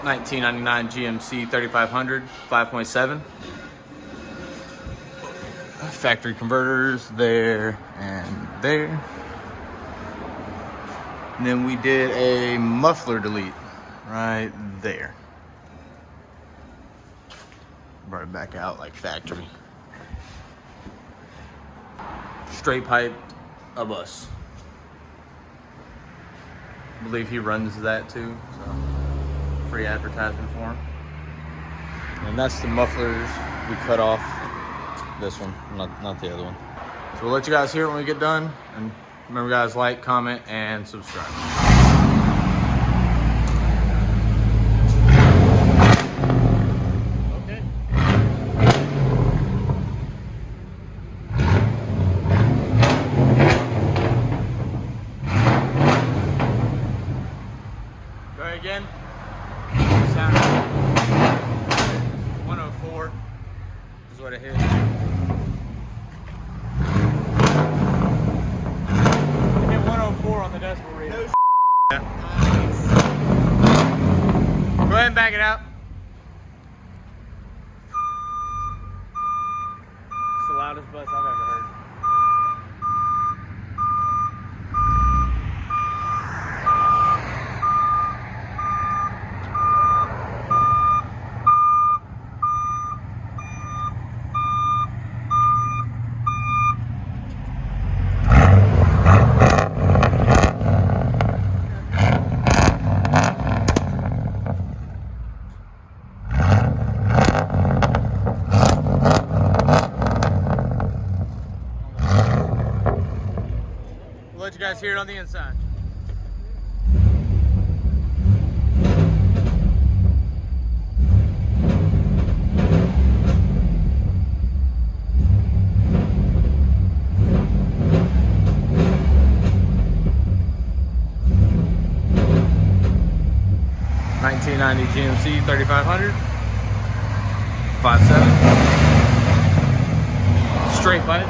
1999 GMC 3500 5.7. Factory converters there and there. And then we did a muffler delete right there. Brought it back out like factory. Straight pipe, a bus. I believe he runs that too, so free advertisement for him. And that's the mufflers we cut off. This one, not the other one. So we'll let you guys hear it when we get done. And remember guys, like, comment, and subscribe. Okay. Go ahead again. Sound 104 is what it hit. On the decibel reader. No nice. Go ahead and back it out. It's the loudest bus I've ever heard. We'll let you guys hear it on the inside. $19.90 GMC 3500 5.7 straight pipe.